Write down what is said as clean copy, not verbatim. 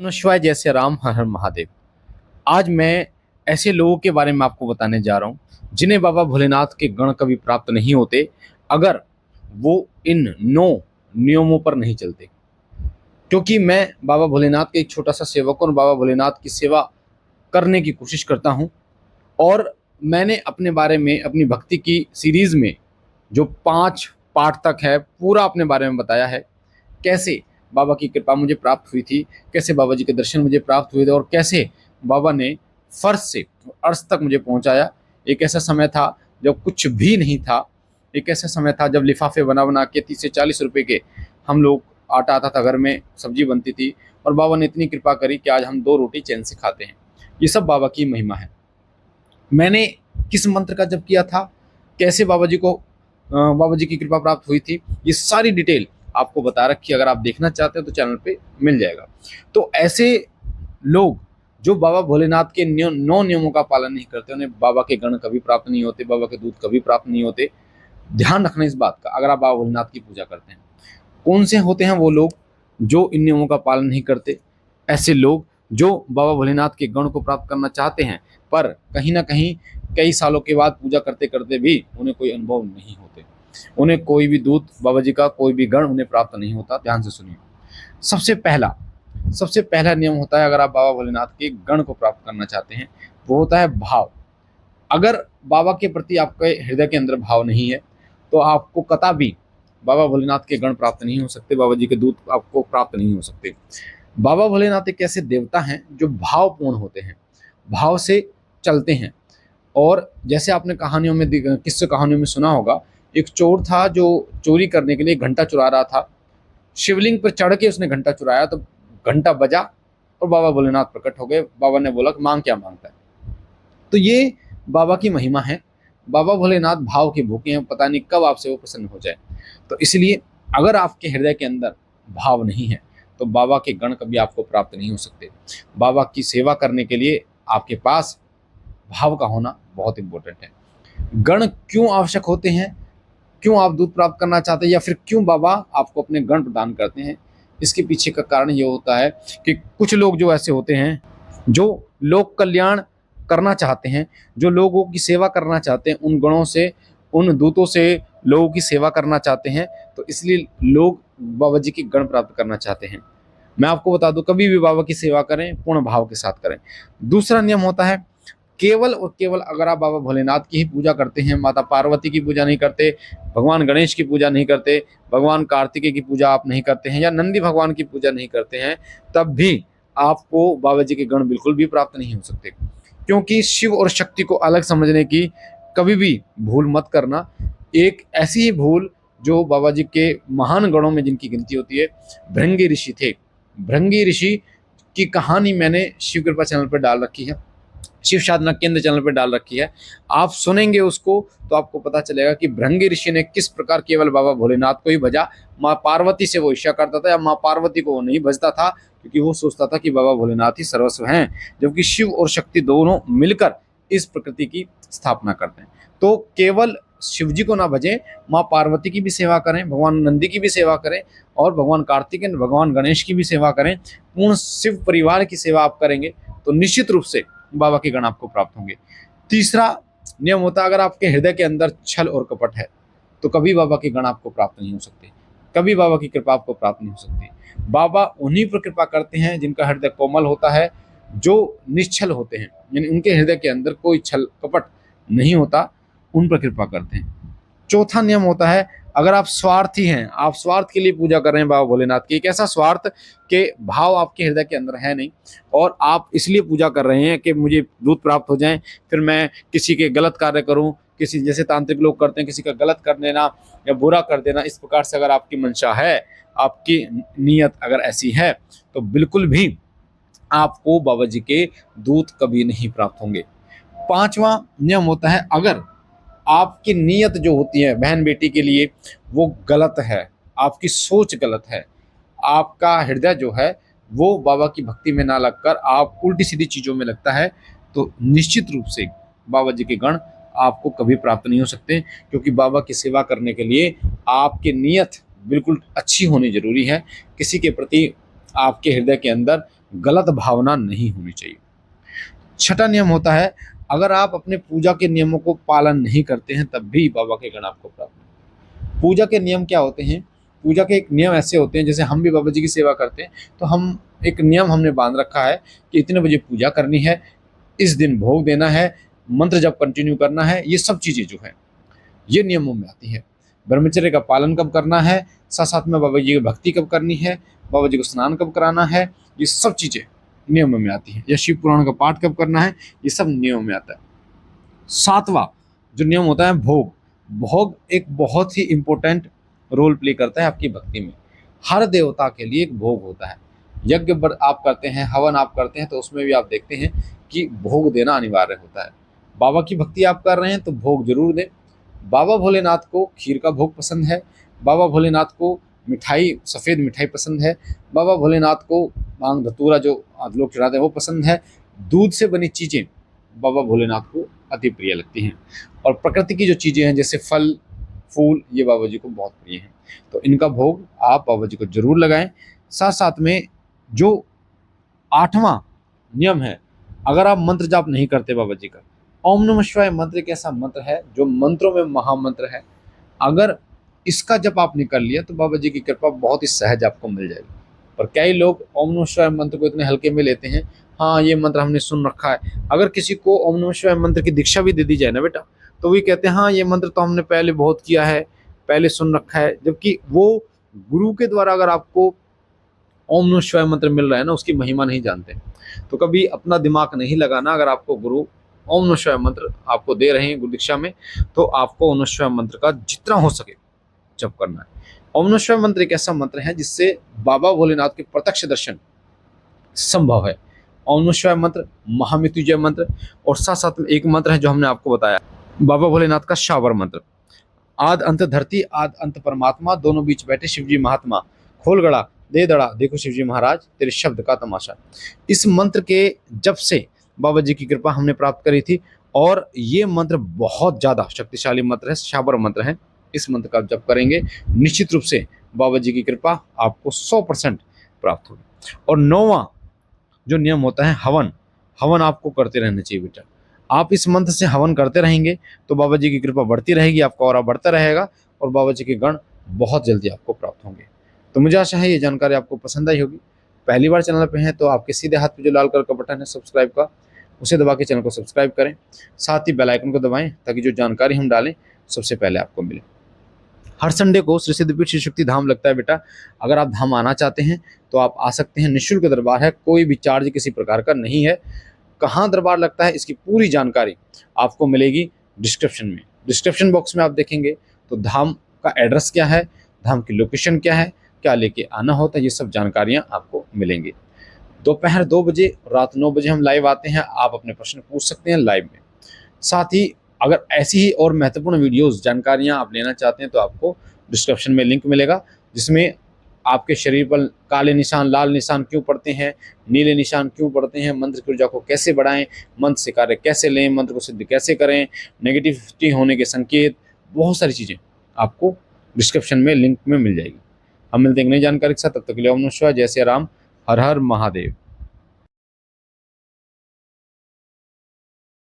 नमः शिवाय, जय श्री राम, हर हर महादेव। आज मैं ऐसे लोगों के बारे में आपको बताने जा रहा हूँ जिन्हें बाबा भोलेनाथ के गण कभी प्राप्त नहीं होते अगर वो इन 9 नियमों पर नहीं चलते। क्योंकि मैं बाबा भोलेनाथ के एक छोटा सा सेवक हूँ और बाबा भोलेनाथ की सेवा करने की कोशिश करता हूँ। और मैंने अपने बारे में अपनी भक्ति की सीरीज में जो 5 पार्ट तक है पूरा अपने बारे में बताया है। कैसे बाबा की कृपा मुझे प्राप्त हुई थी, कैसे बाबा जी के दर्शन मुझे प्राप्त हुए थे और कैसे बाबा ने फर्श से अर्श तक मुझे पहुंचाया। एक ऐसा समय था जब कुछ भी नहीं था, एक ऐसा समय था जब लिफाफे बना बना के 30 से 40 रुपए के हम लोग आटा आता था, घर में सब्जी बनती थी और बाबा ने इतनी कृपा करी कि आज हम 2 रोटी चैन से खाते हैं। ये सब बाबा की महिमा है। मैंने किस मंत्र का जप किया था, कैसे बाबा जी की कृपा प्राप्त हुई थी, ये सारी डिटेल आपको बता रखी है। अगर आप देखना चाहते हो तो चैनल पे मिल जाएगा। तो ऐसे लोग जो बाबा भोलेनाथ के 9 नियमों का पालन नहीं करते, उन्हें बाबा के गण कभी प्राप्त नहीं होते, बाबा के दूत कभी प्राप्त नहीं होते। ध्यान रखना इस बात का अगर आप बाबा भोलेनाथ की पूजा करते हैं। कौन से होते हैं वो लोग जो इन नियमों का पालन नहीं करते? ऐसे लोग जो बाबा भोलेनाथ के गण को प्राप्त करना चाहते हैं पर कहीं ना कहीं कई सालों के बाद पूजा करते करते भी उन्हें कोई अनुभव नहीं होते, उन्हें कोई भी दूत बाबा जी का कोई भी गण उन्हें प्राप्त नहीं होता। ध्यान से सुनिए। सबसे पहला नियम होता है, अगर आप बाबा भोलेनाथ के गण को प्राप्त करना चाहते हैं, वो होता है भाव। अगर बाबा के प्रति आपके हृदय के अंदर भाव नहीं है तो आपको कदा भी बाबा भोलेनाथ के गण प्राप्त नहीं हो सकते, बाबा जी के दूत आपको प्राप्त नहीं हो सकते। बाबा भोलेनाथ एक ऐसे देवता हैं जो भावपूर्ण होते हैं, भाव से चलते हैं। और जैसे आपने किस्से कहानियों में सुना होगा, एक चोर था जो चोरी करने के लिए घंटा चुरा रहा था। शिवलिंग पर चढ़ के उसने घंटा चुराया तो घंटा बजा और बाबा भोलेनाथ प्रकट हो गए। बाबा ने बोला कि मांग क्या मांगता है। तो ये बाबा की महिमा है। बाबा भोलेनाथ भाव के भूखे हैं, पता नहीं कब आपसे वो प्रसन्न हो जाए। तो इसलिए अगर आपके हृदय के अंदर भाव नहीं है तो बाबा के गण कभी आपको प्राप्त नहीं हो सकते। बाबा की सेवा करने के लिए आपके पास भाव का होना बहुत इंपॉर्टेंट है। गण क्यों आवश्यक होते हैं, क्यों आप दूध प्राप्त करना चाहते हैं या फिर क्यों बाबा आपको अपने गण प्रदान करते हैं, इसके पीछे का कारण ये होता है कि कुछ लोग जो ऐसे होते हैं जो लोक कल्याण करना चाहते हैं, जो लोगों की सेवा करना चाहते हैं, उन गणों से उन दूतों से लोगों की सेवा करना चाहते हैं। तो इसलिए लोग बाबा जी की गण प्राप्त करना चाहते हैं। मैं आपको बता दूं, कभी भी बाबा की सेवा करें पूर्ण भाव के साथ करें। दूसरा नियम होता है, केवल और केवल अगर आप बाबा भोलेनाथ की ही पूजा करते हैं, माता पार्वती की पूजा नहीं करते, भगवान गणेश की पूजा नहीं करते, भगवान कार्तिकेय की पूजा आप नहीं करते हैं या नंदी भगवान की पूजा नहीं करते हैं, तब भी आपको बाबा जी के गण बिल्कुल भी प्राप्त नहीं हो सकते। क्योंकि शिव और शक्ति को अलग समझने की कभी भी भूल मत करना। एक ऐसी ही भूल जो बाबा जी के महान गणों में जिनकी गिनती होती है, भृंगी ऋषि थे। भृंगी ऋषि की कहानी मैंने शिव कृपा चैनल पर डाल रखी है, शिव साधना केंद्र चैनल पर डाल रखी है। आप सुनेंगे उसको तो आपको पता चलेगा कि भृंगी ऋषि ने किस प्रकार केवल बाबा भोलेनाथ को ही भजा। माँ पार्वती से वो ईर्ष्या करता था या माँ पार्वती को वो नहीं भजता था, क्योंकि वो सोचता था कि बाबा भोलेनाथ ही सर्वस्व हैं, जबकि शिव और शक्ति दोनों मिलकर इस प्रकृति की स्थापना करते हैं। तो केवल शिव जी को ना भजें, माँ पार्वती की भी सेवा करें, भगवान नंदी की भी सेवा करें और भगवान कार्तिकेय भगवान गणेश की भी सेवा करें। पूर्ण शिव परिवार की सेवा आप करेंगे तो निश्चित रूप से बाबा के गण आपको प्राप्त होंगे। तीसरा नियम होता है, अगर आपके हृदय के अंदर छल और कपट है तो कभी बाबा के गण आपको प्राप्त नहीं हो सकते, कभी बाबा की कृपा आपको प्राप्त नहीं हो सकती। बाबा उन्हीं पर कृपा करते हैं जिनका हृदय कोमल होता है, जो निश्छल होते हैं, यानी उनके हृदय के अंदर कोई छल कपट नहीं होता, उन पर कृपा करते हैं। चौथा नियम होता है, अगर आप स्वार्थी हैं, आप स्वार्थ के लिए पूजा कर रहे हैं बाबा भोलेनाथ की, एक ऐसा स्वार्थ के भाव आपके हृदय के अंदर है नहीं और आप इसलिए पूजा कर रहे हैं कि मुझे दूध प्राप्त हो जाए, फिर मैं किसी के गलत कार्य करूं, किसी जैसे तांत्रिक लोग करते हैं किसी का गलत कर देना या बुरा कर देना, इस प्रकार से अगर आपकी मंशा है, आपकी नीयत अगर ऐसी है तो बिल्कुल भी आपको बाबा जी के दूत कभी नहीं प्राप्त होंगे। पांचवा नियम होता है, अगर आपकी नीयत जो होती है बहन बेटी के लिए वो गलत है, आपकी सोच गलत है, आपका हृदय जो है वो बाबा की भक्ति में ना लगकर आप उल्टी सीधी चीज़ों में लगता है, तो निश्चित रूप से बाबा जी के गण आपको कभी प्राप्त नहीं हो सकते। क्योंकि बाबा की सेवा करने के लिए आपकी नीयत बिल्कुल अच्छी होनी जरूरी है। किसी के प्रति आपके हृदय के अंदर गलत भावना नहीं होनी चाहिए। छठा नियम होता है, अगर आप अपने पूजा के नियमों को पालन नहीं करते हैं तब भी बाबा के गण आपको प्राप्त होंगे। पूजा के नियम क्या होते हैं? पूजा के एक नियम ऐसे होते हैं, जैसे हम भी बाबा जी की सेवा करते हैं तो हम एक नियम हमने बांध रखा है कि इतने बजे पूजा करनी है, इस दिन भोग देना है, मंत्र जब कंटिन्यू करना है, ये सब चीज़ें जो है ये नियमों में आती है। ब्रह्मचर्य का पालन कब करना है, साथ साथ में बाबा जी की भक्ति कब करनी है, बाबा जी को स्नान कब कराना है, ये सब चीज़ें नियमों में आती है। या शिव पुराण का पाठ कब करना है, ये सब नियमों में आता है। सातवां जो नियम होता है भोग, भोग एक बहुत ही इंपॉर्टेंट रोल प्ले करता है आपकी भक्ति में। हर देवता के लिए एक भोग होता है। यज्ञ आप करते हैं, हवन आप करते हैं, तो उसमें भी आप देखते हैं कि भोग देना अनिवार्य होता है। बाबा की भक्ति आप कर रहे हैं तो भोग जरूर दें। बाबा भोलेनाथ को खीर का भोग पसंद है, बाबा भोलेनाथ को मिठाई, सफ़ेद मिठाई पसंद है, बाबा भोलेनाथ को भांग धतूरा जो लोग चढ़ाते हैं वो पसंद है। दूध से बनी चीज़ें बाबा भोलेनाथ को अति प्रिय लगती हैं, और प्रकृति की जो चीज़ें हैं जैसे फल फूल, ये बाबा जी को बहुत प्रिय हैं। तो इनका भोग आप बाबा जी को जरूर लगाएं। साथ साथ में जो आठवां नियम है, अगर आप मंत्र जाप नहीं करते बाबा जी का, ओम नमः शिवाय मंत्र एक ऐसा मंत्र है जो मंत्रों में महामंत्र है। अगर इसका जप आपने कर लिया तो बाबा जी की कृपा बहुत ही सहज आपको मिल जाएगी। पर कई लोग ओम नमः शिवाय मंत्र को इतने हल्के में लेते हैं, हाँ ये मंत्र हमने सुन रखा है। अगर किसी को ओम नमः शिवाय मंत्र की दीक्षा भी दे दी जाए ना बेटा, तो वही कहते हैं हाँ ये मंत्र तो हमने पहले बहुत किया है, पहले सुन रखा है। जबकि वो गुरु के द्वारा अगर आपको ओम नमः शिवाय मंत्र मिल रहा है ना, उसकी महिमा नहीं जानते। तो कभी अपना दिमाग नहीं लगाना। अगर आपको गुरु ओम नमः शिवाय मंत्र आपको दे रहे हैं गुरु दीक्षा में, तो आपको ओम नमः शिवाय मंत्र का जितना हो सके जप करना है। ओम नमः शिवाय मंत्र एक ऐसा मंत्र है जिससे बाबा भोलेनाथ के प्रत्यक्ष दर्शन संभव है। ओम नमः शिवाय मंत्र, महामृत्युंजय मंत्र, और साथ साथ में एक मंत्र है जो हमने आपको बताया, बाबा भोलेनाथ का शावर मंत्र। आद अंत धरती आद अंत परमात्मा, दोनों बीच बैठे शिवजी महात्मा, खोल गड़ा दे दड़ा देखो शिवजी महाराज तेरे शब्द का तमाशा। इस मंत्र के जब से बाबा जी की कृपा हमने प्राप्त करी थी, और ये मंत्र बहुत ज़्यादा शक्तिशाली मंत्र है, शाबर मंत्र है। इस मंत्र का जप करेंगे निश्चित रूप से बाबा जी की कृपा आपको 100% प्राप्त होगी। और नौवां जो नियम होता है हवन, हवन आपको करते रहना चाहिए बेटा। आप इस मंत्र से हवन करते रहेंगे तो बाबा जी की कृपा बढ़ती रहेगी, आपका ऑरा बढ़ता रहेगा, और बाबा जी के गण बहुत जल्दी आपको प्राप्त होंगे। तो मुझे आशा है ये जानकारी आपको पसंद आई होगी। पहली बार चैनल पे हैं तो आपके सीधे हाथ पे जो लाल कलर का बटन है सब्सक्राइब का, उसे दबा के चैनल को सब्सक्राइब करें। साथ ही बेल आइकन को दबाएं ताकि जो जानकारी हम डालें सबसे पहले आपको मिले। हर संडे को श्री सिद्धपीठ श्री शक्ति धाम लगता है बेटा। अगर आप धाम आना चाहते हैं तो आप आ सकते हैं। निःशुल्क दरबार है, कोई भी चार्ज किसी प्रकार का नहीं है। कहाँ दरबार लगता है इसकी पूरी जानकारी आपको मिलेगी डिस्क्रिप्शन में। डिस्क्रिप्शन बॉक्स में आप देखेंगे तो धाम का एड्रेस क्या है, धाम की लोकेशन क्या है, क्या लेके आना होता है, ये सब जानकारियाँ आपको मिलेंगी। दोपहर 2 बजे, रात 9 बजे हम लाइव आते हैं। आप अपने प्रश्न पूछ सकते हैं लाइव में। साथ ही अगर ऐसी ही और महत्वपूर्ण वीडियोस जानकारियां आप लेना चाहते हैं तो आपको डिस्क्रिप्शन में लिंक मिलेगा, जिसमें आपके शरीर पर काले निशान लाल निशान क्यों पड़ते हैं, नीले निशान क्यों पड़ते हैं, मंत्र की ऊर्जा को कैसे बढ़ाएं, मंत्र से कार्य कैसे लें, मंत्र को सिद्ध कैसे करें, नेगेटिविटी होने के संकेत, बहुत सारी चीज़ें आपको डिस्क्रिप्शन में लिंक में मिल जाएगी। हम मिलते हैं नई जानकारी के साथ, तब तक के लिए ओम नमः शिवाय, जय श्री राम, हर हर महादेव।